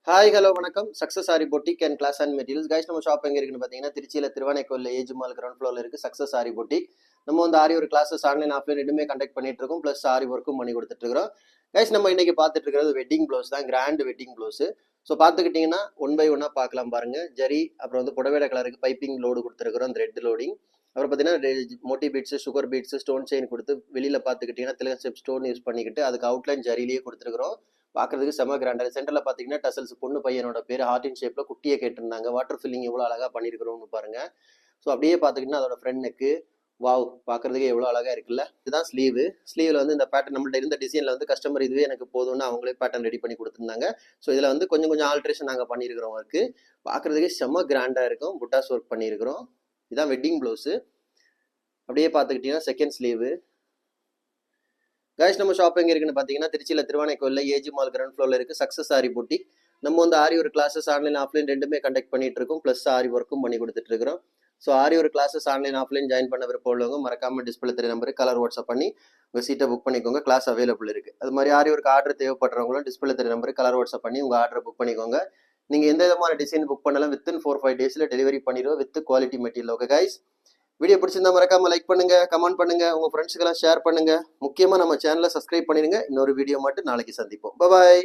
Hi hello வணக்கம். Success Aari boutique and class and materials guys. நம்ம shop எங்கே இருக்குன்னு பார்த்தீங்கன்னா திருச்சியில் திருவானைக்கோயில் ஏஜ் மால் கிரவுண்ட் ஃப்ளோரில் இருக்குது சக்ஸஸ் ஆரி பொட்டிக். நம்ம வந்து ஆரி ஒரு கிளாஸஸ் ஆன்லைன் ஆஃப்லைன் ரெண்டுமே கண்டக்ட் பண்ணிட்டு இருக்கோம். ப்ளஸ் ஆரி ஒர்க்கும் பண்ணி கொடுத்துட்டு இருக்கிறோம். கைஸ் நம்ம இன்னைக்கு பார்த்துட்டு இருக்கிறது வெட்டிங் ப்ளவுஸ் தான், கிராண்ட் வெட்டிங் ப்ளவுஸ். ஸோ பார்த்துக்கிட்டிங்கன்னா ஒன் பை ஒன்னாக பார்க்கலாம் பாருங்க. ஜரி அப்புறம் வந்து புடவேட கலருக்கு பைப்பிங் லோடு கொடுத்துருக்குறோம், த்ரெட் லோடிங். அப்புறம் பார்த்தீங்கன்னா moti beads, sugar beads, stone chain கொடுத்து வெளியில் பார்த்துக்கிட்டிங்கன்னா திலகன் ஸ்டெப் ஸ்டோன் யூஸ் பண்ணிக்கிட்டு அதுக்கு அவுட்லைன் ஜரிலேயே கொடுத்துருக்குறோம். பார்க்கறதுக்கு செம கிராண்டாக. சென்டரில் பார்த்தீங்கன்னா டசல்ஸ் பொண்ணு பையனோட பேர் ஹார்டின் ஷேப்பில் குட்டியை கேட்டிருந்தாங்க. வாட்டர் ஃபில்லிங் எவ்வளோ அழகாக பண்ணியிருக்கிறோம்னு பாருங்க. ஸோ அப்படியே பார்த்துக்கிட்டிங்கன்னா அதோட ஃப்ரண்ட் நெக்கு வாவ் பார்க்கறதுக்கு எவ்வளோ அழகாக இருக்குல்ல. இதுதான் ஸ்லீவு. ஸ்லீவில் வந்து இந்த பேட்டர்ன் நம்மள்ட்ட இருந்த டிசைனில் வந்து கஸ்டமர் இதுவே எனக்கு போதும்னு அவங்களே பேட்டர்ன் ரெடி பண்ணி கொடுத்துருந்தாங்க. ஸோ இதில் வந்து கொஞ்சம் கொஞ்சம் ஆல்ட்ரேஷன் நாங்கள் பண்ணியிருக்கிறோம். ஒர்க்கு பார்க்கறதுக்கு செம்ம கிராண்டாக இருக்கும். புட்டாஸ் ஒர்க் பண்ணியிருக்கிறோம். இதுதான் வெட்டிங் ப்ளவுஸு. அப்படியே பார்த்துக்கிட்டிங்கன்னா செகண்ட் ஸ்லீவு. கைஸ் நம்ம ஷாப் எங்கே இருக்குன்னு பார்த்தீங்கன்னா திருச்சியில் திருவானைக்கோயில் ஏஜ் மால் கிரவுண்ட் ஃப்ளோரில் இருக்குது சக்ஸஸ் ஆரி பொட்டிக். நம்ம வந்து ஆரி ஒரு கிளாஸஸ் ஆன்லைன் ஆஃப்லைன் ரெண்டுமே கண்டக்ட் பண்ணிட்டு இருக்கோம். ப்ளஸ் ஆரி ஒர்க்கும் பண்ணி கொடுத்துட்டு இருக்கிறோம். ஸோ ஆரி ஒரு கிளாஸஸ் ஆன்லைன் ஆஃப்லைன் ஜாயின் பண்ண விருப்பம் உள்ளவங்க மறக்காம டிஸ்பிளே தெரிய நம்பருக்கு கலர் வாட்ஸ்அப் பண்ணி உங்கள் சீட்டை புக் பண்ணிக்கோங்க. கிளாஸ் அவைலபிள் இருக்குது. அது மாதிரி ஆரி ஒரு ஆர்டர் தேவைப்படுறவங்களும் டிஸ்பிளே தெரிய நம்பருக்கு கலர் வாட்ஸ்அப் பண்ணி உங்கள் ஆர்டரை புக் பண்ணிக்கோங்க. நீங்கள் எந்த விதமான டிசைன் புக் பண்ணாலும் வித்தின் 4-5 டேஸில் டெலிவரி பண்ணிடுவோம் with quality material. Okay guys, video பிடிச்சிருந்தா மறக்காம லைக் பண்ணுங்க, கமெண்ட் பண்ணுங்க, உங்க ஃப்ரெண்ட்ஸுக்கெல்லாம் ஷேர் பண்ணுங்க. முக்கியமா நம்ம சேனலை சப்ஸ்கிரைப் பண்ணிடுங்க. இன்னொரு வீடியோ மட்டும் நாளைக்கு சந்திப்போம். பாய்.